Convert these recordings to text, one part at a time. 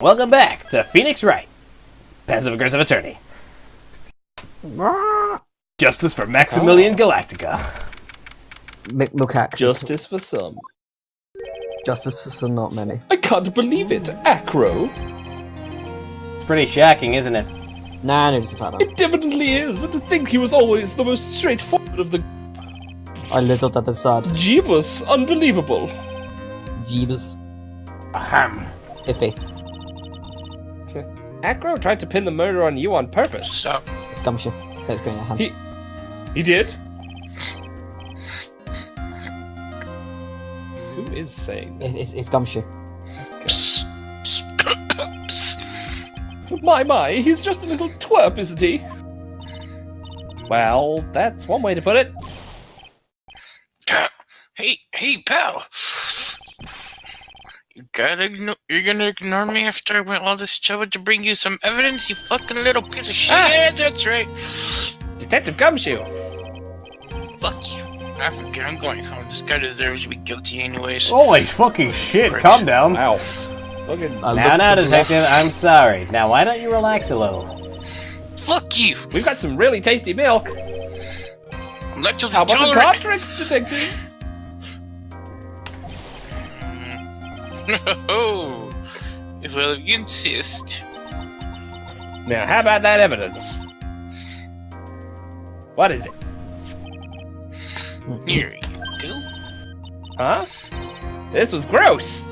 Welcome back to Phoenix Wright, passive-aggressive attorney. Justice for Maximilian Galactica. Milkak. Justice for some. Justice for not many. I can't believe it, Acro. It's pretty shocking, isn't it? Nah, no, it's a title. It definitely is, and to think he was always the most straightforward of the I little at the side. Jeebus. Unbelievable. Jeebus. Ahem. Iffy. Acro tried to pin the murder on you on purpose. So, Scumshire. That's going to happen. He did? Who is saying that? It's Gumshoe. My, he's just a little twerp, isn't he? Well, that's one way to put it. hey, pal. You're gonna ignore me after I went all this trouble to bring you some evidence, you fucking little piece of shit. Yeah, that's right. Detective Gumshoe. Fuck you. I forget, I'm going home. This guy deserves to be guilty anyways. Holy fucking shit, Right. calm down. Wow. Look at Now, detective, I'm sorry. Now, why don't you relax a little? Fuck you. We've got some really tasty milk. I'm lactose How about the intolerant. cartridge, detective? No. Well, if you insist. Now, how about that evidence? What is it? Here you go. Huh? This was gross.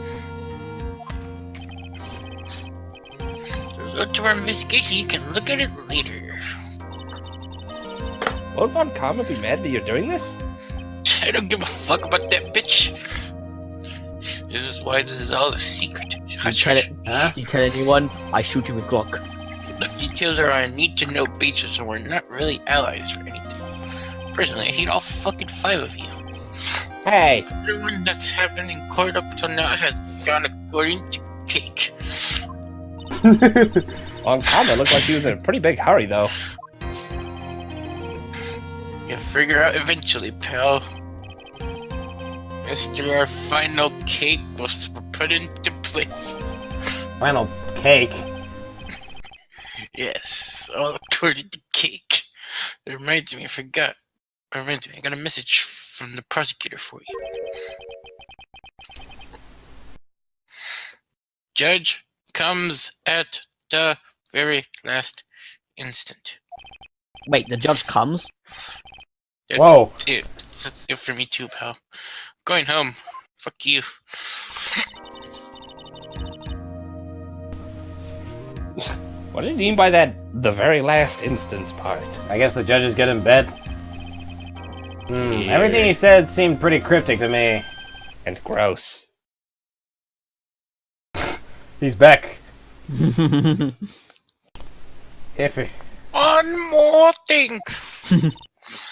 Result to our investigation, you can look at it later. Won't Von Karma be mad that you're doing this? I don't give a fuck about that bitch. This is why this is all a secret. Hush, hush. You tell anyone, I shoot you with Glock. The details are on a need-to-know basis, and we're not really allies or anything. Personally, I hate all fucking 5 of you. Hey, Everyone that's happened in court up till now has gone according to cake. Von Karma looked like he was in a pretty big hurry, though. You'll figure out eventually, pal. After our final cake was put into place. Final cake. Yes, all according to cake. It reminds me, I forgot. I got a message from the prosecutor for you. Judge comes at the very last instant. Wait, the judge comes? Whoa. That's it for me too, pal. Going home. Fuck you. What did he mean by that the very last instant part? I guess the judges get in bed. Everything he said seemed pretty cryptic to me. And gross. He's back. Iffy. One more thing.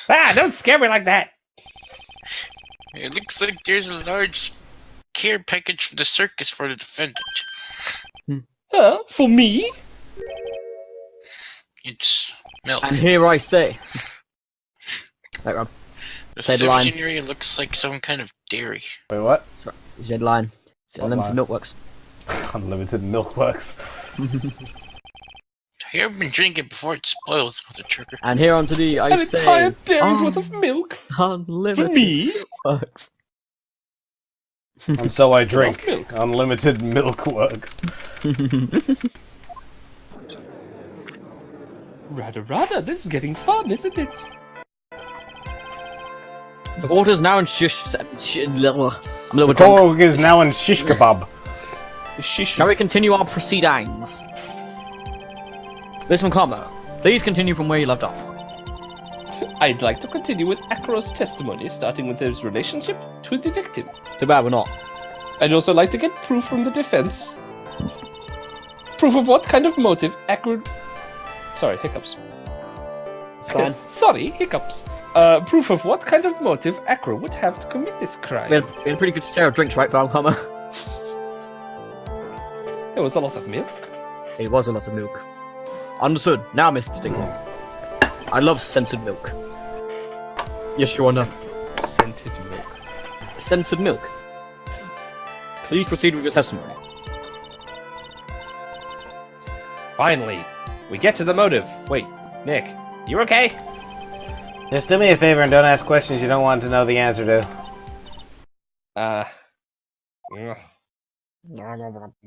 Ah, don't scare me like that! It looks like there's a large care package for the circus for the defendant. For me? It's milk. And here I say. Right, Rob. The say the line. reception area looks like some kind of dairy. Wait, what? It's your line. It's What unlimited line? milkworks. Unlimited milkworks. Have you ever been drinking before it spoils, mother trucker? And here onto the, I An say, entire dairy's worth of milk? unlimited For me? milkworks. And so I drink Milk. unlimited milkworks. Rada, this is getting fun, isn't it? The court is now in I'm a little The bit drunk. coke is now in shish kebab. Shish. Shall we continue our proceedings? Listen, Combo, please continue from where you left off. I'd like to continue with Acro's testimony, starting with his relationship to the victim. Too bad we're not. I'd also like to get proof from the defense. Proof of what kind of motive Acro... Sorry, hiccups. It's fine. Sorry, hiccups. Proof of what kind of motive Acro would have to commit this crime. We had a pretty good share of drinks, right, Val Combo? There was a lot of milk. It was a lot of milk. Understood. Now, Mr. Dingle. I love censored milk. Yes, Your Honor. Scented milk. Censored milk. Please proceed with your testimony. Finally, we get to the motive. Wait, Nick, you okay? Just do me a favor and don't ask questions you don't want to know the answer to.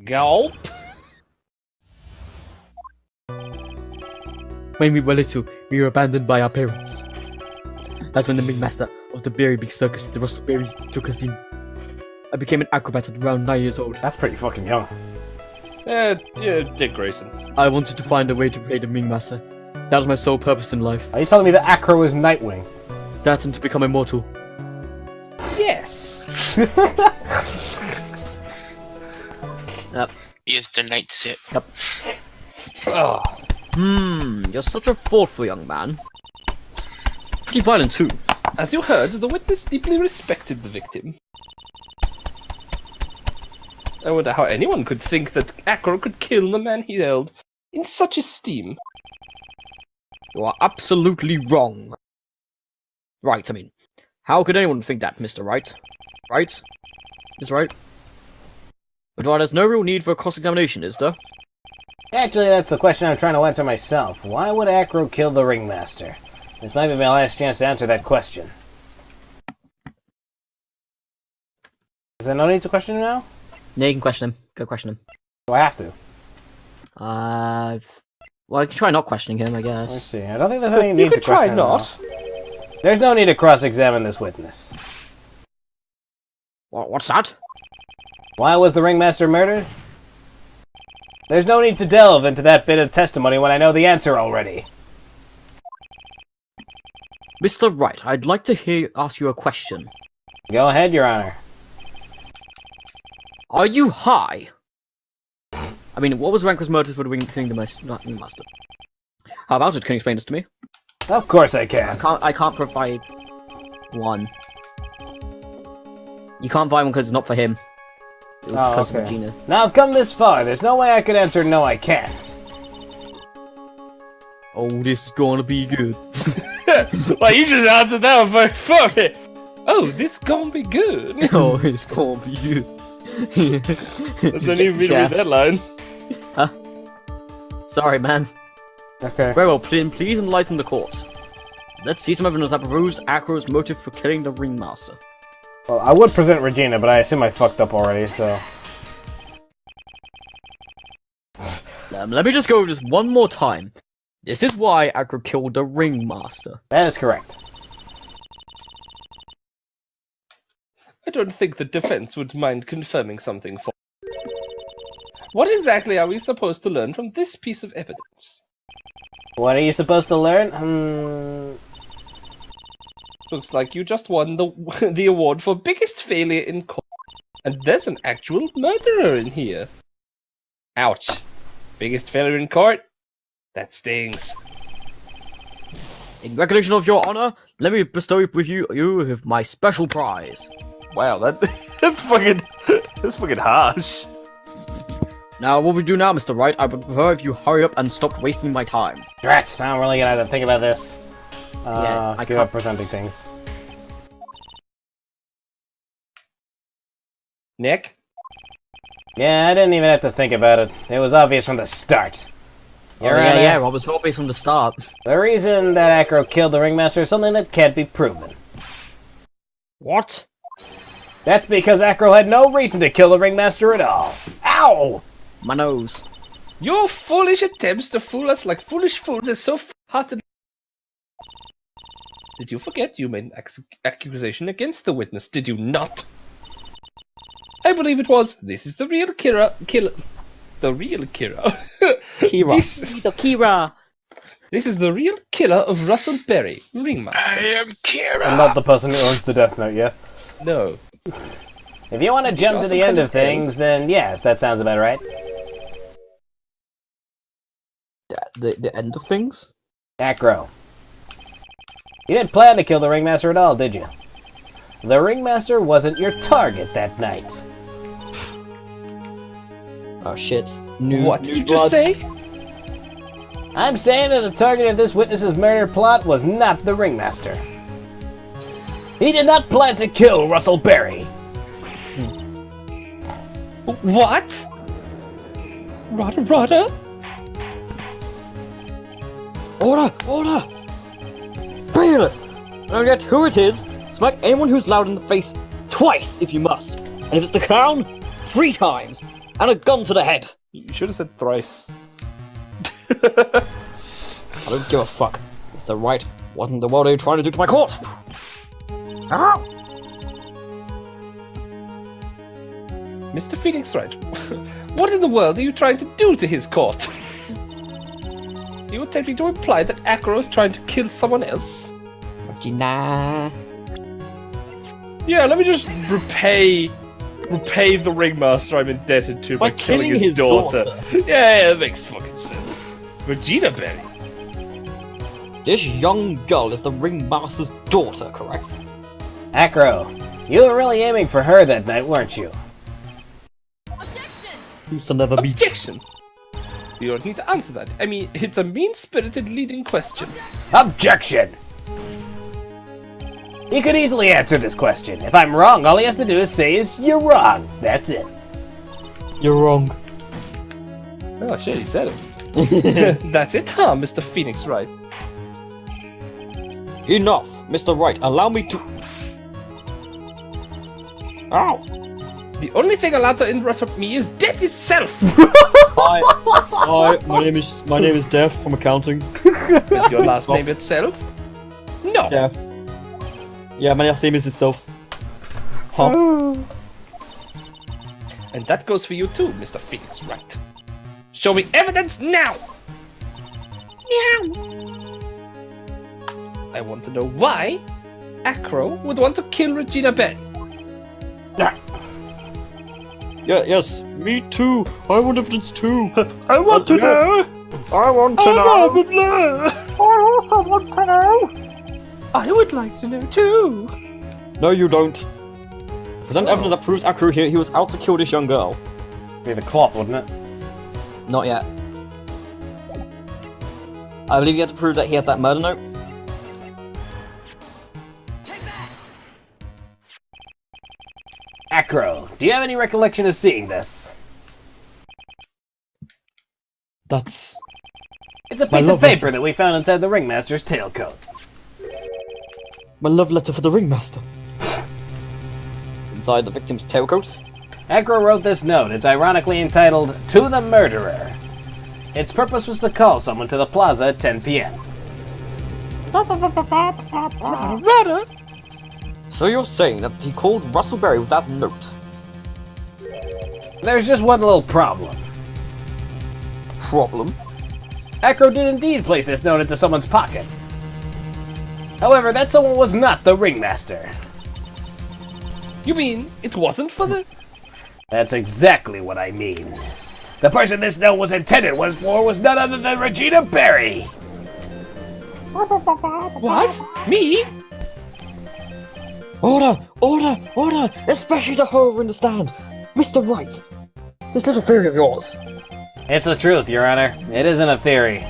Gulp. When we were little, we were abandoned by our parents. That's when the ringmaster of the very big circus, the Russell Berry, took us in. I became an acrobat at around 9 years old. That's pretty fucking young. Yeah, Dick Grayson. I wanted to find a way to play the ringmaster. That was my sole purpose in life. Are you telling me that Acro is Nightwing? That and to become immortal. Yes. Yep. He is the night sit. Yep. Oh. You're such a thoughtful young man. Pretty violent too. As you heard, the witness deeply respected the victim. I wonder how anyone could think that Acro could kill the man he held in such esteem. You are absolutely wrong. Right, I mean, how could anyone think that, Mr. Wright? Right? Mr. Wright? But why there's no real need for a cross-examination, is there? Actually, that's the question I'm trying to answer myself. Why would Acro kill the Ringmaster? This might be my last chance to answer that question. Is there no need to question him now? Yeah, you can question him. Go question him. Do I have to? Well, I can try not questioning him, I Let's guess. see. I don't think there's any need You to could try question him. not. Now. There's no need to cross-examine this witness. What's that? Why was the Ringmaster murdered? There's no need to delve into that bit of testimony when I know the answer already. Mr. Wright, I'd like to ask you a question. Go ahead, Your Honor. Are you high? I mean, what was Ranker's motive for killing the Ringmaster? How about it? Can you explain this to me? Of course I can. I can't provide one. You can't buy one because it's not for him. It was because of Regina. Now I've come this far. There's no way I could answer no, I can't. Oh, this is gonna be good. Well, you just answered that one for me. Oh, this gonna be good. Oh, it's gonna be good. Doesn't even mean to read that line. Huh? Sorry, man. Okay. Very well, please enlighten the court. Let's see some evidence that proves Acro's motive for killing the Ringmaster. Well, I would present Regina, but I assume I fucked up already, so... Let me just go over this one more time. This is why Acro killed the Ringmaster. That is correct. I don't think the defense would mind confirming something for. What exactly are we supposed to learn from this piece of evidence? What are you supposed to learn? Looks like you just won the award for biggest failure in court. And there's an actual murderer in here. Ouch. Biggest failure in court? That stings. In recognition of your honor, let me bestow with you with my special prize. Wow, that's fucking harsh. Now, what we do now, Mr. Wright, I would prefer if you hurry up and stop wasting my time. Drats, I'm really gonna have to think about this. Yeah, I give can't- up presenting things. Nick? Yeah, I didn't even have to think about it. It was obvious from the start. Your Honor, yeah, Rob, it's all based from the start. The reason that Acro killed the Ringmaster is something that can't be proven. What? That's because Acro had no reason to kill the Ringmaster at all. Ow! My nose. Your foolish attempts to fool us like foolish fools is so hard to... Did you forget you made an accusation against the witness, did you not? I believe it was, this is the real killer. The real killer. Kira. This is the real killer of Russell Berry, Ringmaster. I am Kira. I'm not the person who owns the Death Note yet. No. If you want to jump to the end of things, then yes, that sounds about right. The end of things? Acro. You didn't plan to kill the Ringmaster at all, did you? The Ringmaster wasn't your target that night. Oh shit. What did you just say? I'm saying that the target of this witness's murder plot was not the Ringmaster. He did not plan to kill Russell Berry. What? Rada? Order! Order! Bailiff! Don't forget who it is. Smack anyone who's loud in the face twice if you must. And if it's the clown, 3 times. And a gun to the head. You should have said thrice. I don't give a fuck. Mr. Wright, wasn't the what are you trying to do to my court? Ah! Mr. Phoenix Wright, what in the world are you trying to do to his court? You attempting to imply that Acro is trying to kill someone else? Regina. Yeah, let me just repay the ringmaster I'm indebted to by killing his daughter. Yeah, that makes fucking sense. Regina Berry. This young girl is the ringmaster's daughter, correct? Acro, you were really aiming for her that night, weren't you? You son of a bitch. Objection! You don't need to answer that. I mean, it's a mean-spirited leading question. Objection! He could easily answer this question. If I'm wrong, all he has to do is say is, "You're wrong." That's it. You're wrong. Oh shit, he said it. That's it, huh, Mr. Phoenix Wright? Enough, Mr. Wright. Allow me to. Ow! The only thing allowed to interrupt me is death itself! Hi, my name is Death from accounting. Is your last name itself? No! Death. Yeah, my last name is itself. Huh? And that goes for you too, Mr. Phoenix Wright. Show me evidence now! Meow! I want to know why Acro would want to kill Regina Berry. Yeah, yes, me too. I want evidence too. I want to know! I want to know. I also want to know! I would like to know too! No, you don't. Present evidence that proves Acro here. He was out to kill this young girl. Be the cloth, wouldn't it? Not yet. I believe you have to prove that he has that murder note. Acro, do you have any recollection of seeing this? That's... It's a My piece of love paper letter. that we found inside the ringmaster's tailcoat. my love letter for the ringmaster. Inside the victim's tailcoat. Acro wrote this note. It's ironically entitled, "To the Murderer." Its purpose was to call someone to the plaza at 10 p.m. Rather, So you're saying that he called Russell Berry with that note? There's just one little problem. Problem? Acro did indeed place this note into someone's pocket. However, that someone was not the ringmaster. you mean it wasn't for the... That's exactly what I mean. The person this note was intended for was none other than Regina Berry. What? Me? Order! Order! Order! Especially the horror in the stand! Mr. Wright! This little theory of yours! It's the truth, Your Honor. It isn't a theory.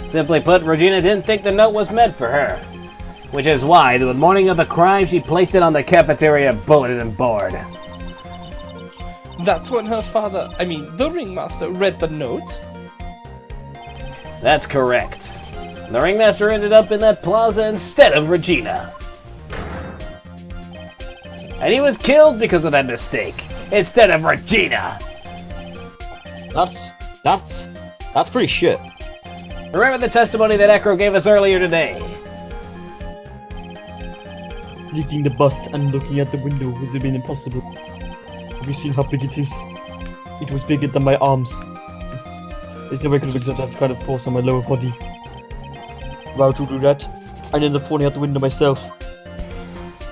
Simply put, Regina didn't think the note was meant for her. Which is why, the morning of the crime, she placed it on the cafeteria bulletin board. That's when her father, the ringmaster, read the note? That's correct. The ringmaster ended up in that plaza instead of Regina. And he was killed because of that mistake, instead of Regina. That's pretty shit. Remember the testimony that Acro gave us earlier today? Lifting the bust and looking at the window would have been impossible. Have you seen how big it is? It was bigger than my arms. There's no way I could have exerted that kind of force on my lower body. How to do that? I ended up falling out the window myself.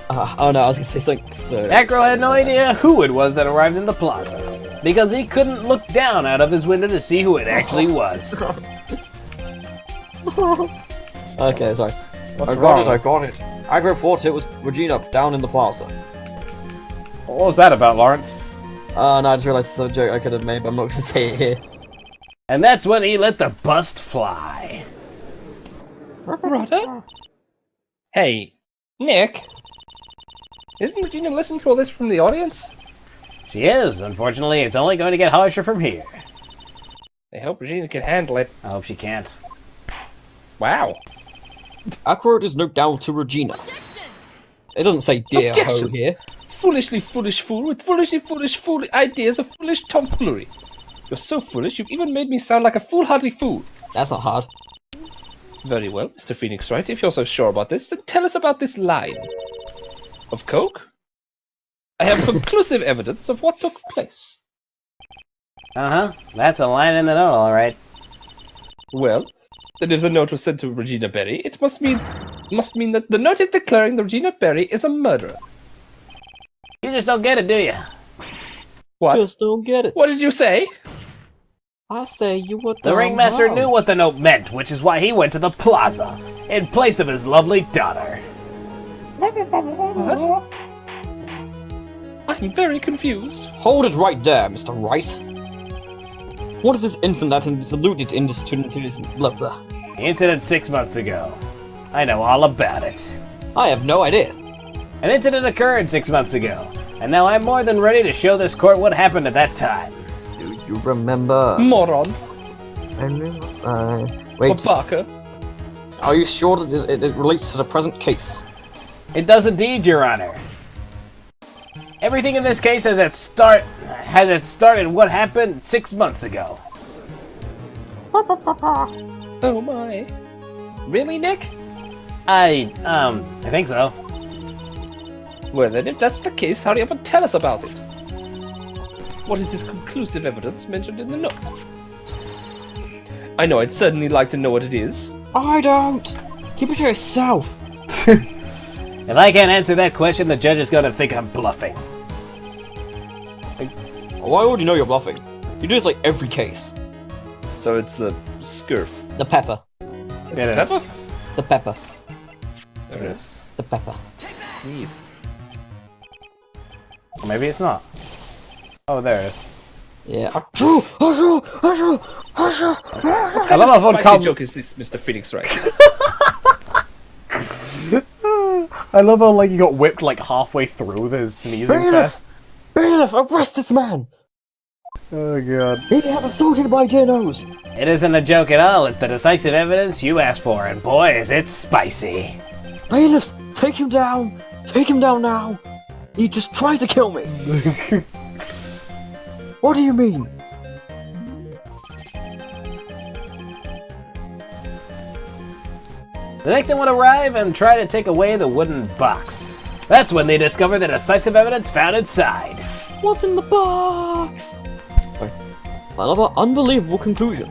Oh no, I was gonna say something. So... Acro had no idea who it was that arrived in the plaza, because he couldn't look down out of his window to see who it actually was. Okay, sorry. What's wrong? I got it. Acro thought it was Regina down in the plaza. What was that about, Lawrence? No, I just realized it's a joke I could have made, but I'm not gonna say it here. And that's when he let the bust fly. Rudder? Hey, Nick? Isn't Regina listening to all this from the audience? She is. Unfortunately, it's only going to get harsher from here. I hope Regina can handle it. I hope she can't. Wow. Acro is note down to Regina. It doesn't say dear ho Objection. here. Foolishly foolish fool with foolishly foolish fool ideas of foolish tomfoolery. You're so foolish, you've even made me sound like a foolhardy fool. That's not hard. Very well, Mr. Phoenix Wright, if you're so sure about this, then tell us about this line. Of coke? I have conclusive evidence of what took place. Uh-huh. That's a line in the note, alright. Well, then if the note was sent to Regina Berry, it must mean that the note is declaring that Regina Berry is a murderer. You just don't get it, do you? What? Just don't get it. What did you say? I say you were The ringmaster knew what the note meant, which is why he went to the plaza, in place of his lovely daughter. What? I'm very confused. Hold it right there, Mr. Wright. What is this incident that is alluded in this blah blah? The incident 6 months ago. I know all about it. I have no idea. An incident occurred 6 months ago, and now I'm more than ready to show this court what happened at that time. Do you remember? Moron. Wait, Babaka. are you sure that it relates to the present case? It does indeed, Your Honor. Everything in this case has its start in what happened 6 months ago. Oh my. Really, Nick? I think so. Well then, if that's the case, hurry up and tell us about it. What is this conclusive evidence mentioned in the note? I know, I'd certainly like to know what it is. I don't. Keep it to yourself. If I can't answer that question, the judge is going to think I'm bluffing. Oh, I already know you're bluffing. You do this like every case. So it's the scurf. The pepper. It is. The pepper. It is. The pepper. Jeez. Or maybe it's not. Oh, there it is. Yeah. I love how Spicy fun joke is this, Mr. Phoenix Wright? I love how like you got whipped like halfway through the sneezing fest. Bailiff, arrest this man! Oh god. He has assaulted my dear nose! It isn't a joke at all, it's the decisive evidence you asked for, and boy is it spicy. Bailiffs, take him down! Take him down now! He just tried to kill me! What do you mean? The victim would arrive and try to take away the wooden box. That's when they discover the decisive evidence found inside. What's in the box? Sorry. Another unbelievable conclusion.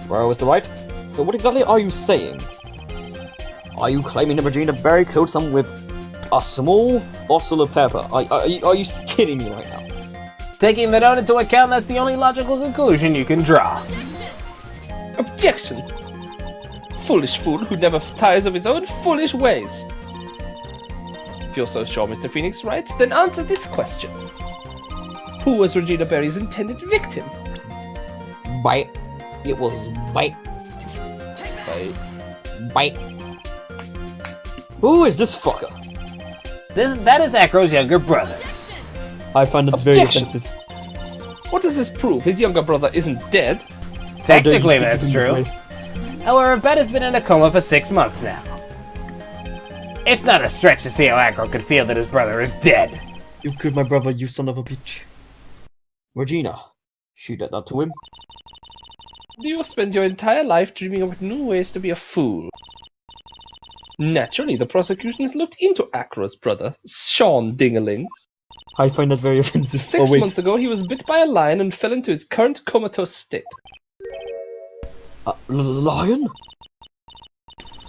Where was the right? So what exactly are you saying? Are you claiming that Regina Berry killed someone with a small bottle of pepper? Are you kidding me right now? Taking the note into account, that's the only logical conclusion you can draw. Objection! Foolish fool who never tires of his own foolish ways. If you're so sure, Mr. Phoenix Wright, then answer this question. Who was Regina Berry's intended victim? Bite. It was bite. Bite. Who is this fucker? That is Acro's younger brother. I find it Objection. very offensive. What does this prove? His younger brother isn't dead. Technically, that's true. However, Bet has been in a coma for 6 months now. It's not a stretch to see how Acro could feel that his brother is dead. You killed my brother, you son of a bitch. Regina, shoot at that to him. Do you spend your entire life dreaming of new ways to be a fool? Naturally, the prosecution has looked into Acro's brother, Sean Dingaling. I find that very offensive. 6 months ago, he was bit by a lion and fell into his current comatose state. Lion?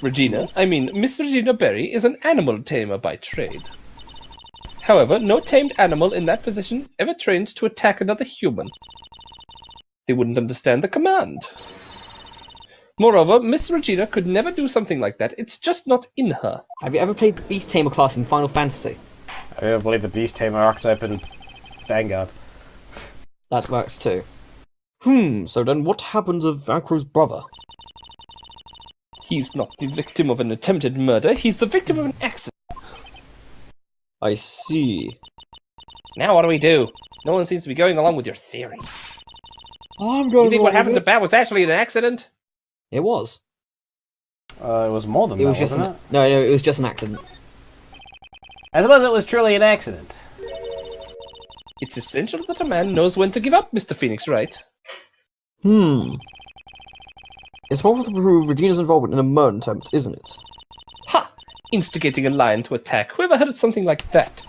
Miss Regina Berry is an animal tamer by trade. However, no tamed animal in that position is ever trained to attack another human. They wouldn't understand the command. Moreover, Miss Regina could never do something like that. It's just not in her. Have you ever played the Beast Tamer class in Final Fantasy? I don't believe the Beast Tamer archetype in Vanguard. That works too. So then what happens of Acro's brother? He's not the victim of an attempted murder, he's the victim of an accident. I see. Now what do we do? No one seems to be going along with your theory. I'm going You think what happened to to Bat was actually an accident? It was. It was more than It that, was just wasn't it? no, it was just an accident. I suppose it was truly an accident. It's essential that a man knows when to give up, Mr. Phoenix Wright. It's possible to prove Regina's involvement in a murder attempt, isn't it? Ha! Instigating a lion to attack. Whoever heard of something like that?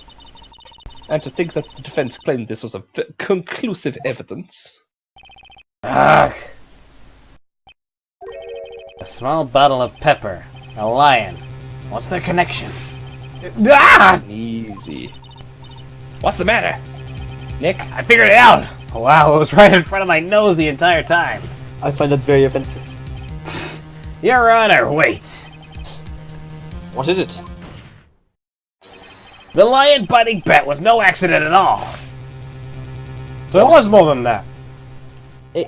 And to think that the defense claimed this was a conclusive evidence. Ugh. A small bottle of pepper. A lion. What's their connection? Ah! Easy. What's the matter? Nick? I figured it out! Wow, it was right in front of my nose the entire time. I find that very offensive. Your Honor, wait. What is it? The lion biting Bet was no accident at all. So it was more than that.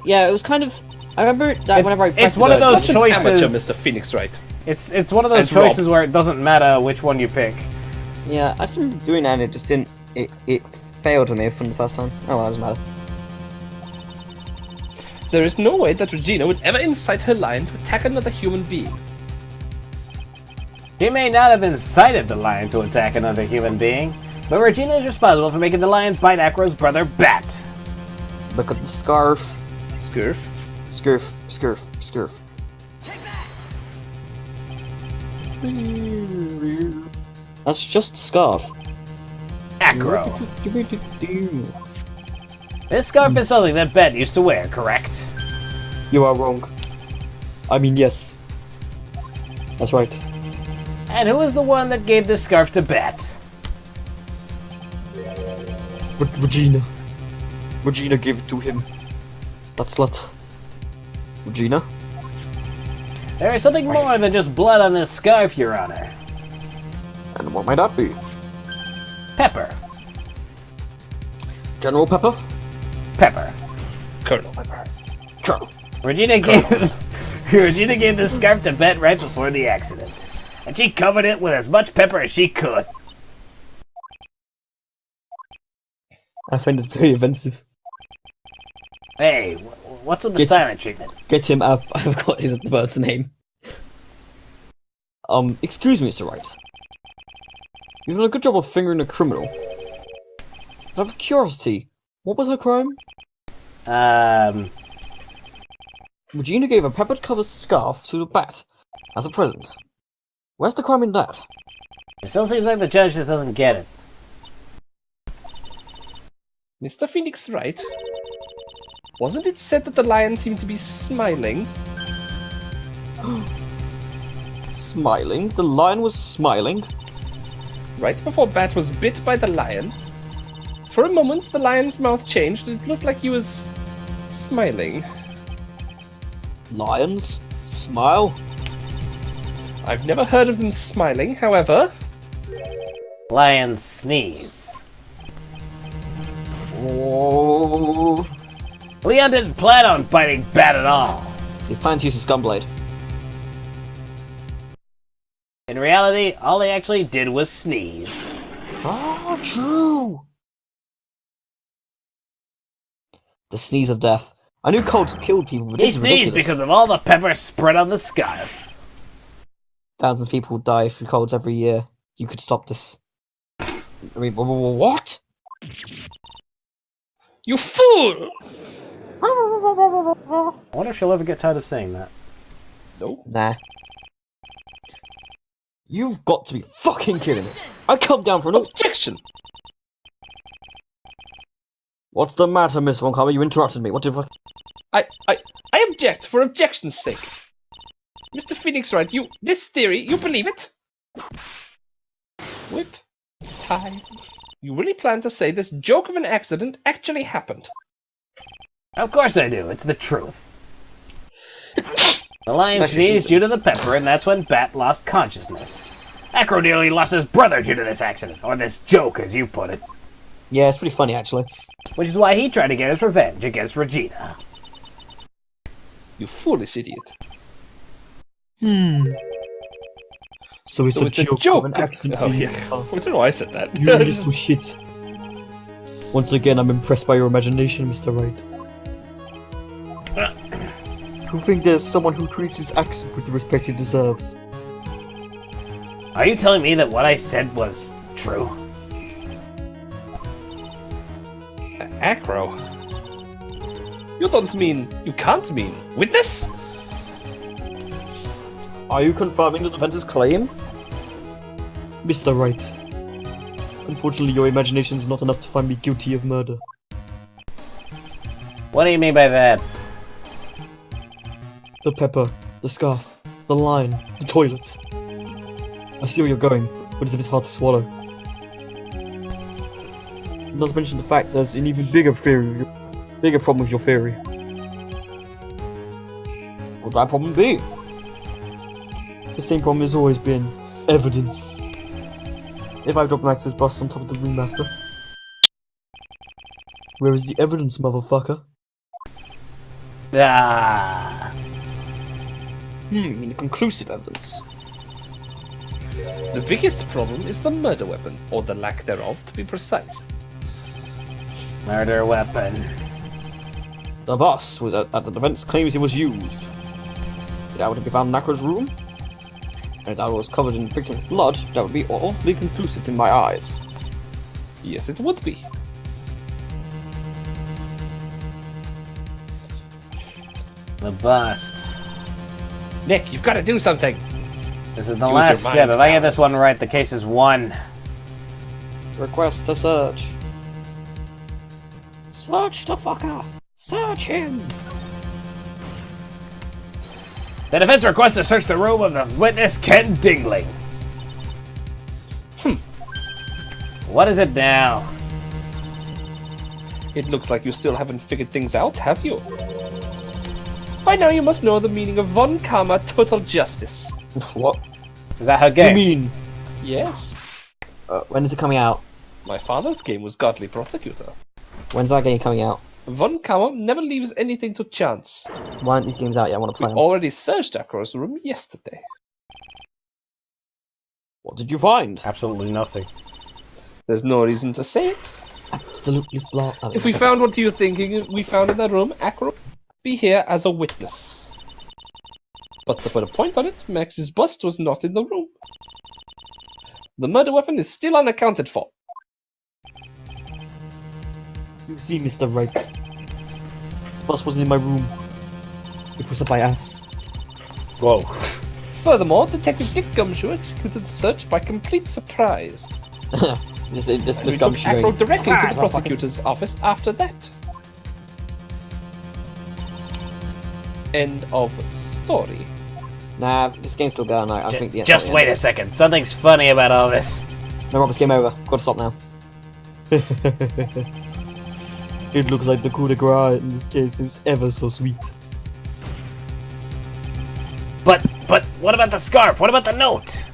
Yeah, it was kind of. I remember that whenever I it's pressed one it, of those Such an choices. amateur, Mr. Phoenix Wright. It's one of those And Rob. choices where it doesn't matter which one you pick. Yeah, I just remember doing that and it just didn't. It failed with me from the first time. Oh well, it doesn't matter. There is no way that Regina would ever incite her lion to attack another human being. He may not have incited the lion to attack another human being, but Regina is responsible for making the lion bite Acro's brother Bat. Look at the scarf. Scurf. Scurf, scurf, scurf. That's just a scarf. Acro. This scarf is something that Bet used to wear, correct? You are wrong. I mean, yes. That's right. And who is the one that gave this scarf to Bet? But Regina. Regina gave it to him. That slut. Regina? There is something more than just blood on this scarf, Your Honor. And what might that be? Pepper. General Pepper? Pepper. Colonel Pepper. Colonel. Regina gave Regina gave this scarf to Bet right before the accident, and she covered it with as much pepper as she could. I find it very offensive. Hey, what's with the silent treatment? Get him up. I forgot his bird's name. Excuse me, Mr. Wright. You've done a good job of fingering a criminal. Out of curiosity, what was her crime? Regina gave a pepper-covered scarf to the bat as a present. Where's the crime in that? It still seems like the judge just doesn't get it. Mr. Phoenix Wright? Wasn't it said that the lion seemed to be smiling? Smiling? The lion was smiling? Right before Bat was bit by the lion. For a moment, the lion's mouth changed and it looked like he was smiling. Lions? Smile? I've never heard of them smiling, however. Lions sneeze. Oh. Leon didn't plan on biting Bat at all. He's planning to use his gunblade. In reality, all he actually did was sneeze. Oh, true! The sneeze of death. I knew colds killed people, but He this is sneezed ridiculous. because of all the pepper spread on the scarf. Thousands of people die from colds every year. You could stop this. I mean, what? You fool! I wonder if she'll ever get tired of saying that. No. Nah. You've got to be fucking kidding me. I come down for an... Objection! What's the matter, Miss Von Karma? You interrupted me. What the fuck? I object for objection's sake. Mr. Phoenix Wright, this theory, you believe it? Whip. Tie. You really plan to say this joke of an accident actually happened? Of course I do. It's the truth. The lion sneezed due to the pepper, and that's when Bat lost consciousness. Acro nearly lost his brother due to this accident, or this joke, as you put it. Yeah, it's pretty funny, actually. Which is why he tried to get his revenge against Regina. You foolish idiot. So it's So a it's a joke, joke. of an accident. Oh, yeah. I don't know why I said that. You little shit. Once again, I'm impressed by your imagination, Mr. Wright. to think there's someone who treats his accent with the respect he deserves. Are you telling me that what I said was true? Acro? You can't mean witness? Are you confirming the defense's claim? Mr. Wright. Unfortunately, your imagination is not enough to find me guilty of murder. What do you mean by that? The pepper, the scarf, the line, the toilet. I see where you're going, but it's a bit hard to swallow. Not to mention the fact there's an even bigger problem with your theory. What would that problem be? The same problem has always been evidence. If I drop Max's bust on top of the ringmaster, where is the evidence, motherfucker? Ah. Conclusive evidence. The biggest problem is the murder weapon, or the lack thereof, to be precise. Murder weapon. The bus was at the defense claims it was used. That would be found in Acro's room. And if that was covered in victim's blood, that would be awfully conclusive in my eyes. Yes, it would be. The bust. Nick, you've got to do something! This is the Use last your step. mind If I get this powers. one right, the case is won. Request to search. Search the fucker! Search him! The defense requests to search the room of the witness Ken Dingling. What is it now? It looks like you still haven't figured things out, have you? By now you must know the meaning of von Karma total justice. What? Is that her You game? mean? Yes. When is it coming out? My father's game was Godly Prosecutor. When's that game coming out? Von Karma never leaves anything to chance. Why aren't these games out yet? I want to play We them. already searched Acro's room yesterday. What did you find? Absolutely nothing. There's no reason to say it. Absolutely flawed. If we found what you're thinking we found in that room, Acro would be here as a witness. But to put a point on it, Max's bust was not in the room. The murder weapon is still unaccounted for. You see, Mr. Wright. The bus wasn't in my room. It was up my ass. Whoa. Furthermore, Detective Dick Gumshoe executed the search by complete surprise. This And we took gumshoe Acro ain't- directly to the Ah, prosecutor's office after that. End of story. Nah, this game's still going. I think the Just wait a second. Something's funny about all this. No, Robert's game over. Gotta stop now. It looks like the coup de grace in this case is ever so sweet. But what about the scarf? What about the note?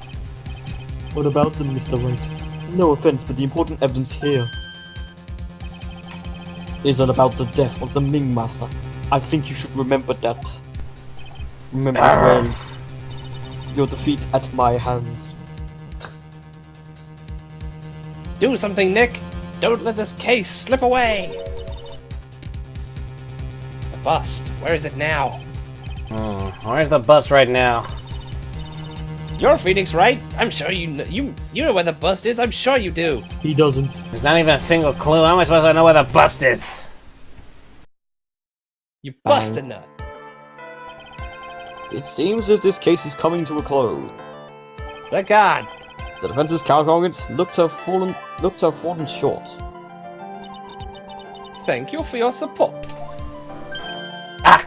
What about them, Mr. Wright? No offense, but the important evidence here isn't about the death of the Ming Master. I think you should remember that. Remember it well. Your defeat at my hands. Do something, Nick! Don't let this case slip away! The bust, where is it now? Where's the bus right now? You're Phoenix Wright. I'm sure you know where the bust is. I'm sure you do. He doesn't. There's not even a single clue. How am I supposed to know where the bust is? You bust a nut. It seems as this case is coming to a close. Thank God. The defense's counterargument looked to have fallen short. Thank you for your support. Ah!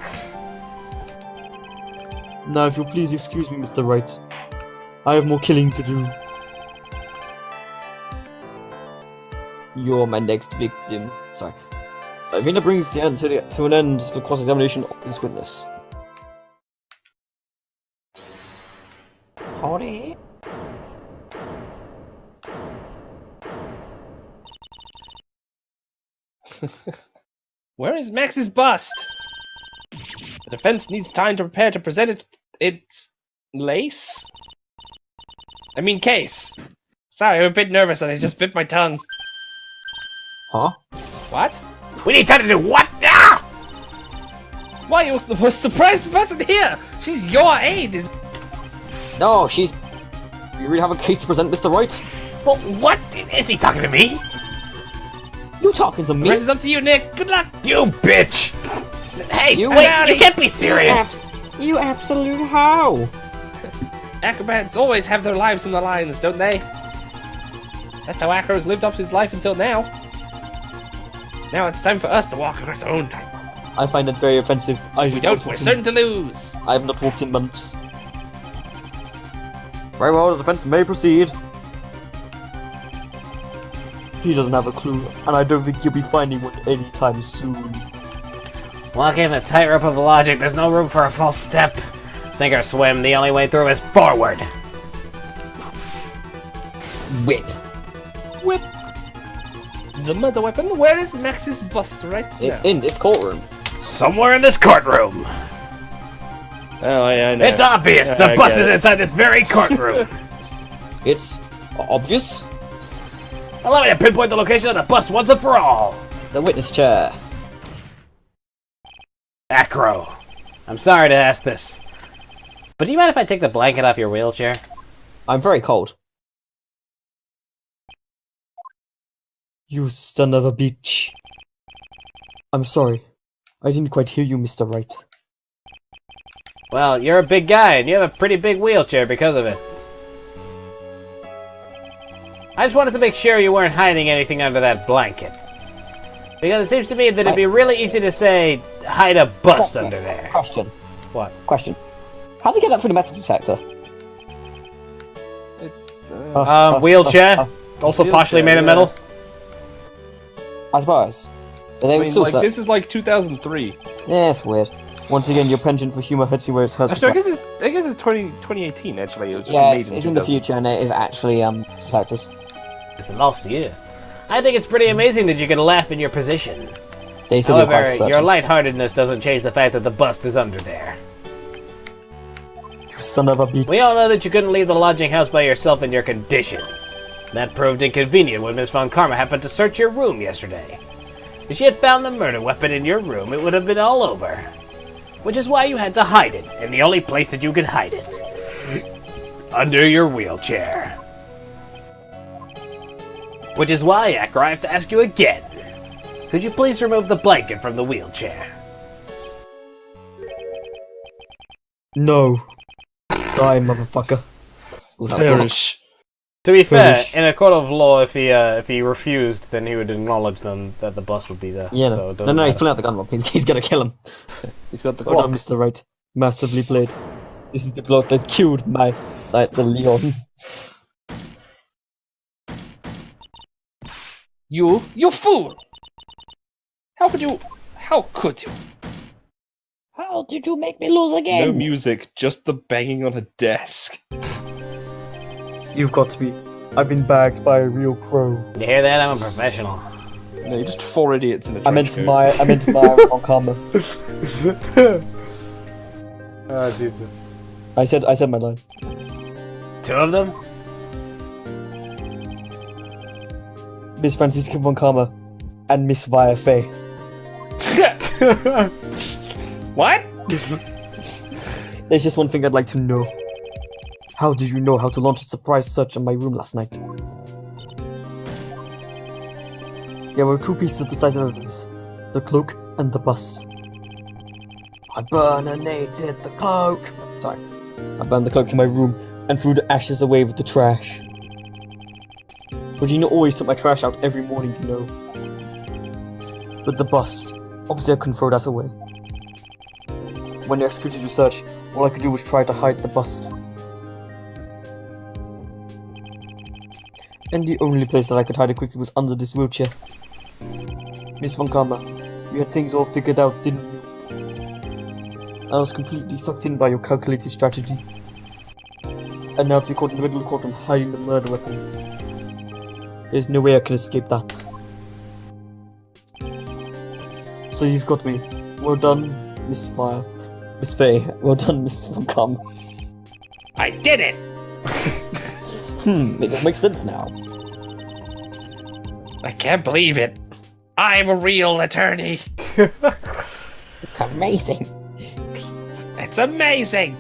Now, if you'll please excuse me, Mr. Wright. I have more killing to do. You're my next victim. Sorry. I think that brings the end to an end the cross-examination of this witness. Howdy. Where is Max's bust? The defense needs time to prepare to present its lace? I mean case. Sorry, I'm a bit nervous and I just bit my tongue. Huh? What? We need time to do what? Ah! Why are you the most surprised person here? She's your aide. No, she's... You really have a case to present, Mr. Wright? Well, what? Is he talking to me? You talking to The me? rest is up to you, Nick. Good luck. You bitch! Hey, You- wait, you can't be serious! You absolute how? Acrobats always have their lives on the lines, don't they? That's how Acro's lived up his life until now. Now it's time for us to walk our own time. I find it very offensive. We don't, we're certain to lose. I have not walked in months. Very well, the defense may proceed. He doesn't have a clue, and I don't think he'll be finding one anytime soon. Walking the tightrope of logic, there's no room for a false step. Sink or swim, the only way through is forward. Whip. Whip. The murder weapon. Where is Max's bust right It's now? in this courtroom. Somewhere in this courtroom. Oh, yeah, I know. It's obvious, the bust is inside this very courtroom. It's obvious. Allow me to pinpoint the location of the bust once and for all. The witness chair. Acro, I'm sorry to ask this, but do you mind if I take the blanket off your wheelchair? I'm very cold. You son of a bitch. I'm sorry. I didn't quite hear you, Mr. Wright. Well, you're a big guy, and you have a pretty big wheelchair because of it. I just wanted to make sure you weren't hiding anything under that blanket. Because it seems to me that it'd be really easy to say, hide a bust under there. Question. What? Question. How'd you get that through the metal detector? Wheelchair. Also partially made of metal. I suppose. But they I were mean, still like, set. this is like 2003. Yeah, it's weird. Once again, your penchant for humor hurts you where it hurts. Actually, I guess it's 2018. Actually, it was just Yeah, made it's in in the 2000. future, and it is actually detectors. It's a lost year. I think it's pretty amazing that you can laugh in your position. They still be quite However, certain. your lightheartedness doesn't change the fact that the bust is under there. You son of a bitch. We all know that you couldn't leave the lodging house by yourself in your condition. That proved inconvenient when Miss Von Karma happened to search your room yesterday. If she had found the murder weapon in your room, it would have been all over. Which is why you had to hide it, in the only place that you could hide it. Under your wheelchair. Which is why, Akra, I have to ask you again. Could you please remove the blanket from the wheelchair? No. Die, motherfucker. Perish. To be fair, Finish. in a court of law, if he refused, then he would acknowledge them that the bust would be there. Yeah, So it no, doesn't he's matter. pulling out the gun, Rob. He's gonna kill him. He's got the Well done, clock. Mr. Wright. Masterfully played. This is the bloke that killed my, the Leon. You fool! How could you? How did you make me lose again? No music, just the banging on a desk. You've got to be. I've been bagged by a real pro. You hear that? I'm a professional. No, you're just four idiots in a trench I meant coat. my on karma. Oh, Jesus. I said my line. Two of them? Miss Francisca von Karma and Miss Via Faye. What? There's just one thing I'd like to know. How did you know how to launch a surprise search in my room last night? There were two pieces of decisive evidence. The cloak and the bust. I burninated the cloak! Sorry. I burned the cloak in my room and threw the ashes away with the trash. Regina always took my trash out every morning, you know. But the bust, obviously I couldn't throw that away. When they executed your search, all I could do was try to hide the bust. And the only place that I could hide it quickly was under this wheelchair. Miss Von Karma, you had things all figured out, didn't you? I was completely sucked in by your calculated strategy. And now to be caught in the middle of the courtroom hiding the murder weapon. There's no way I can escape that. So you've got me. Well done, Miss Faye. Well done, Miss Von Karma. I did it! It all makes sense now. I can't believe it. I'm a real attorney. It's amazing. That's amazing!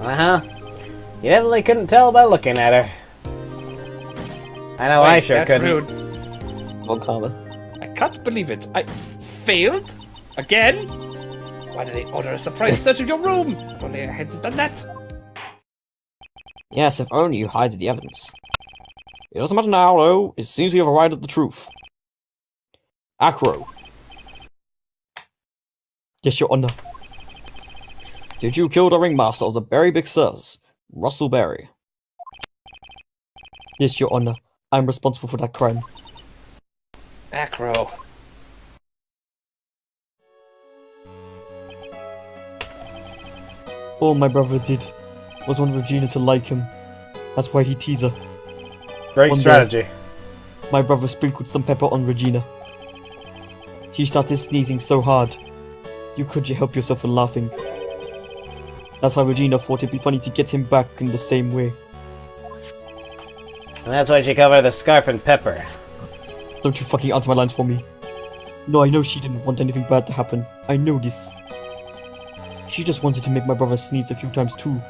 Uh-huh. You definitely couldn't tell by looking at her. I know I sure that's couldn't. rude. Von Carmen. I can't believe it. I failed? Again? Why did they order a surprise search of your room? If only I hadn't done that. Yes, if only you hide the evidence. It doesn't matter now, though. It seems we have arrived at the truth. Acro. Yes, Your Honor. Did you kill the ringmaster of the Berry Big Sirs, Russell Berry? Yes, Your Honor. I'm responsible for that crime. Acro. All my brother did was want Regina to like him. That's why he teased her. Great One day, strategy. my brother sprinkled some pepper on Regina. She started sneezing so hard, you couldn't help yourself from laughing. That's why Regina thought it'd be funny to get him back in the same way. And that's why she covered the scarf in pepper. Don't you fucking answer my lines for me. No, I know she didn't want anything bad to happen. I know this. She just wanted to make my brother sneeze a few times too.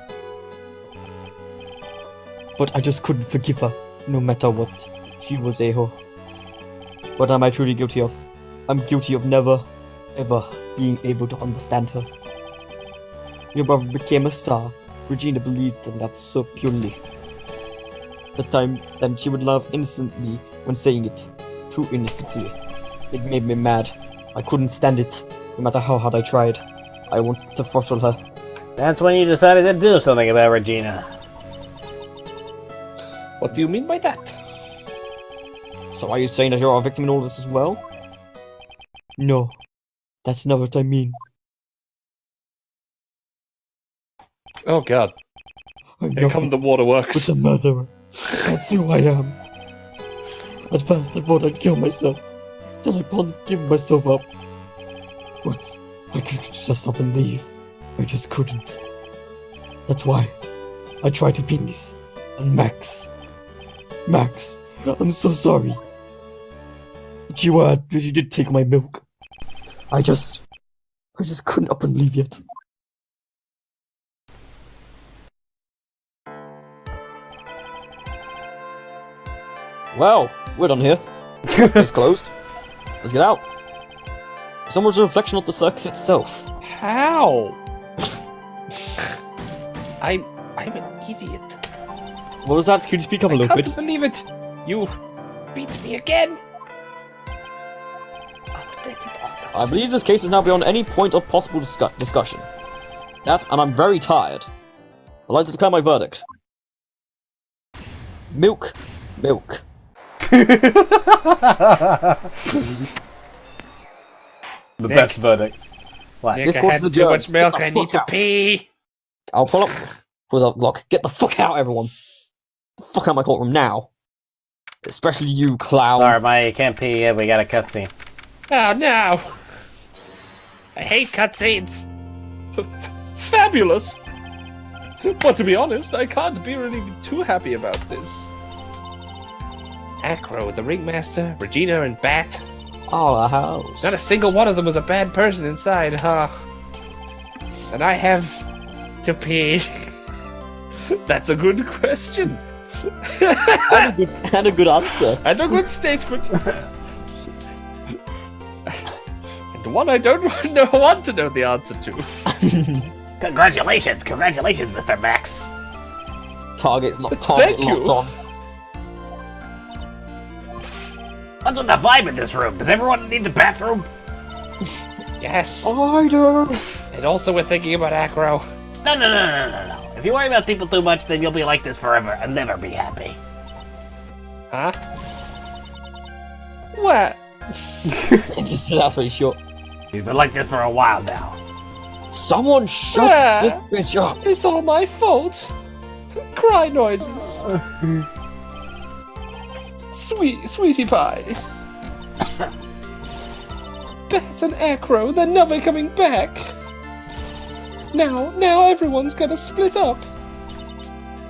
But I just couldn't forgive her, no matter what. She was a whore. What am I truly guilty of? I'm guilty of never, ever being able to understand her. Your brother became a star. Regina believed in that so purely. The time then she would laugh innocently when saying it. Too innocently. It made me mad. I couldn't stand it, no matter how hard I tried. I wanted to throttle her. That's when you decided to do something about Regina. What do you mean by that? So are you saying that you're a victim in all this as well? No, that's not what I mean. Oh god. I'm Here come the waterworks. a murderer. That's who I am. At first I thought I'd kill myself. Then I thought I'd give myself up. But I could just up and leave. I just couldn't. That's why I tried to pin this. And Max, I'm so sorry. But you did take my milk. I just couldn't up and leave yet. Well, we're done here. It's closed. Let's get out. It's almost a reflection of the circus itself. How? I'm an idiot. What was that? Could you speak up a I little can't bit? believe it. You beat me again. Updated autopsy. I believe this case is now beyond any point of possible discussion. That, and I'm very tired. I'd like to declare my verdict. Milk. The Nick. best verdict. What? Nick, This I course had is too adjourned. much milk. Get the I need fuck to out. pee. I'll pull up. Pulls out lock. Get the fuck out, everyone. Get the fuck out of my courtroom now. Especially you, clown. Sorry, Maya, you can't pee yet. We got a cutscene. Oh no! I hate cutscenes. Fabulous. But to be honest, I can't be really too happy about this. Acro, the ringmaster, Regina, and Bat. Oh, a house. Not a single one of them was a bad person inside, huh? And I have to pee. That's a good question. And a good answer. And a good statement. And one I don't want to know the answer to. Congratulations, Mr. Max. Target locked locked you. on. What's with the vibe in this room? Does everyone need the bathroom? Yes. I do. And also we're thinking about Acro. No. If you worry about people too much, then you'll be like this forever and never be happy. Huh? What? That's pretty short. He's been like this for a while now. Someone shut this bitch up. It's all my fault. Cry noises. Sweetie pie. Bat and Acro, they're never coming back. Now everyone's gonna split up.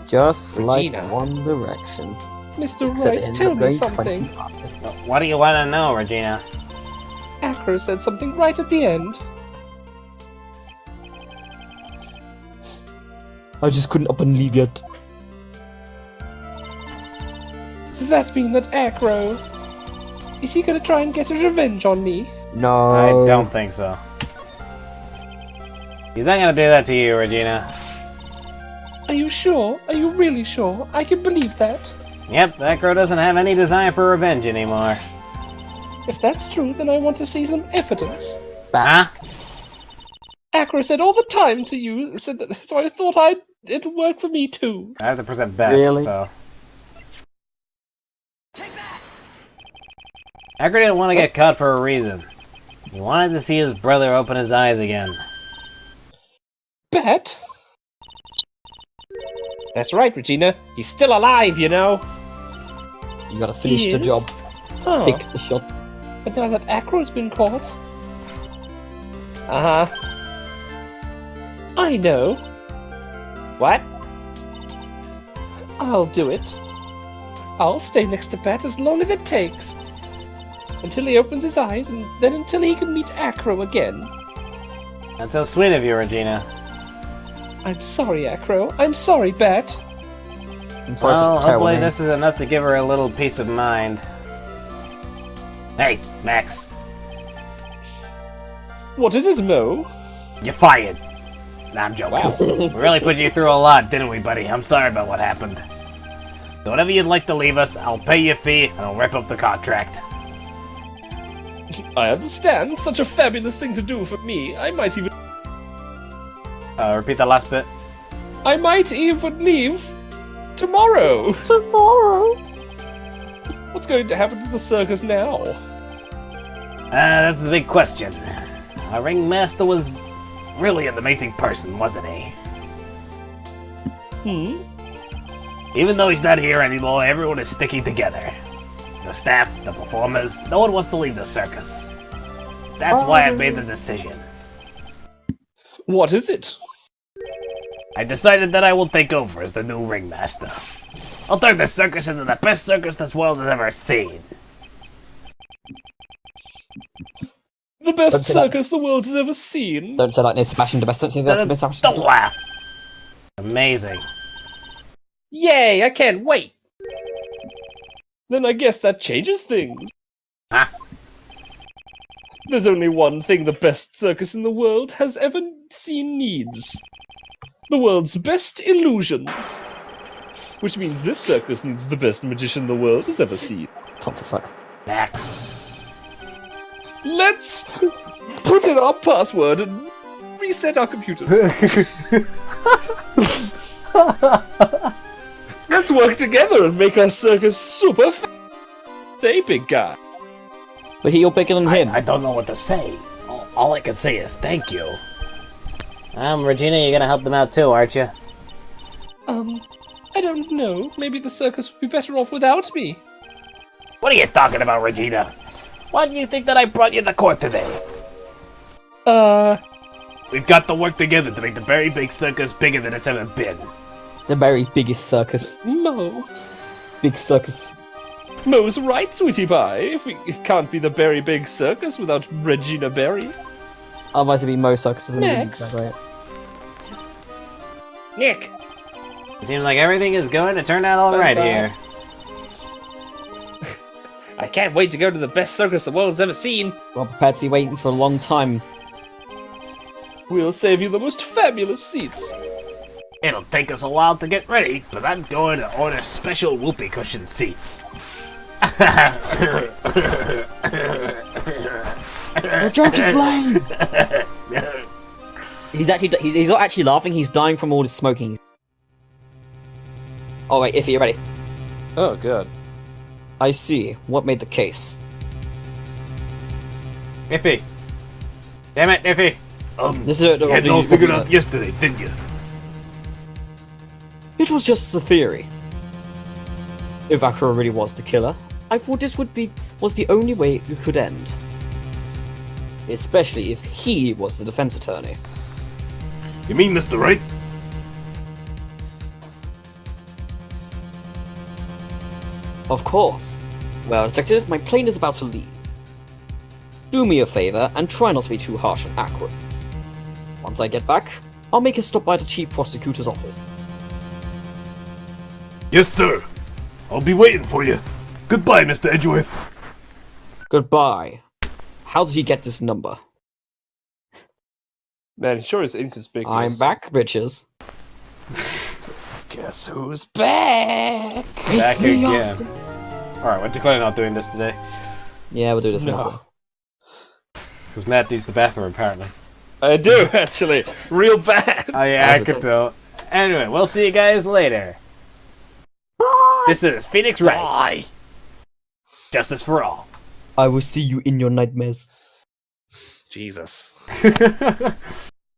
Just Regina. like One Direction. Mr. At the Wright, end tell of me grade something. 25. What do you want to know, Regina? Acro said something right at the end. I just couldn't up and leave yet. Does that mean that Acro... Is he gonna try and get a revenge on me? No. I don't think so. He's not gonna do that to you, Regina. Are you sure? Are you really sure? I can believe that. Yep, that crow doesn't have any desire for revenge anymore. If that's true, then I want to see some evidence. Huh? Acro said all the time to you, said that, so I thought it'd work for me too. I have to present bets, Really? so... Acro didn't want to get caught for a reason. He wanted to see his brother open his eyes again. Bet? That's right, Regina. He's still alive, you know. You gotta finish He the is? job. Huh. Take the shot. But now that Acro's been caught... Uh-huh. I know. What? I'll do it. I'll stay next to Pat as long as it takes. Until he opens his eyes, and then until he can meet Acro again. That's so sweet of you, Regina. I'm sorry, Acro. I'm sorry, Bat. I'm sorry Well, for the terrible hopefully name. this is enough to give her a little peace of mind. Hey, Max. What is it, Mo? You're fired. Nah, I'm joking. We really put you through a lot, didn't we, buddy? I'm sorry about what happened. So whenever you'd like to leave us, I'll pay your fee and I'll rip up the contract. I understand. Such a fabulous thing to do for me. I might even Repeat that last bit. leave tomorrow. Tomorrow. What's going to happen to the circus now? That's the big question. Our ringmaster was really an amazing person, wasn't he? Even though he's not here anymore, everyone is sticking together. The staff, the performers, no one wants to leave the circus. That's why I made the decision. What is it? I decided that I will take over as the new ringmaster. I'll turn the circus into the best circus this world has ever seen. The best Don't say that. circus the world has ever seen. Don't say like this, Sebastian. The best. Don't laugh. Amazing. Yay, I can't wait. Then I guess that changes things. Huh? There's only one thing the best circus in the world has ever seen needs. The world's best illusions. Which means this circus needs the best magician the world has ever seen. Top for suck. Max. Let's put in our password and reset our computers. Let's work together and make our circus super Say, big guy. But you're bigger than him. I don't know what to say. All I can say is thank you. Regina, you're gonna help them out too, aren't you? I don't know. Maybe the circus would be better off without me. What are you talking about, Regina? Why do you think that I brought you to court today? We've got to work together to make the very big circus bigger than it's ever been. The very biggest circus. Mo. Big circus. Mo's right, sweetie pie. It can't be the very big circus without Regina Berry. Otherwise, it'd be most circuses. Max. Right? Nick. It seems like everything is going to turn out all right here. I can't wait to go to the best circus the world has ever seen. Well, prepared to be waiting for a long time. We'll save you the most fabulous seats. It'll take us a while to get ready, but I'm going to order special whoopee cushion seats. The joke is lame. He's not actually laughing. He's dying from all his smoking. Oh wait, Iffy, you ready? Oh, God. I see. What made the case? Iffy. Damn it, Iffy. This is You had it all figured out yesterday, didn't you? It was just a theory. If Akira really was the killer, I thought this was the only way it could end. Especially if he was the defense attorney. You mean Mr. Wright? Of course. Well, detective, my plane is about to leave. Do me a favor and try not to be too harsh on Akira. Once I get back, I'll make a stop by the Chief Prosecutor's office. Yes, sir. I'll be waiting for you. Goodbye, Mr. Edgeworth. Goodbye. How did he get this number? Man, he sure is inconspicuous. I'm back, bitches. Guess who's back? Back It's me, again. Austin. Alright, we're declaring not doing this today. Yeah, we'll do this No. another one. Because Matt needs the bathroom, apparently. I do, actually. Real bad. Oh yeah, I That's could okay. tell. Anyway, we'll see you guys later. This is Phoenix Wright. Bye. Justice for all. I will see you in your nightmares. Jesus.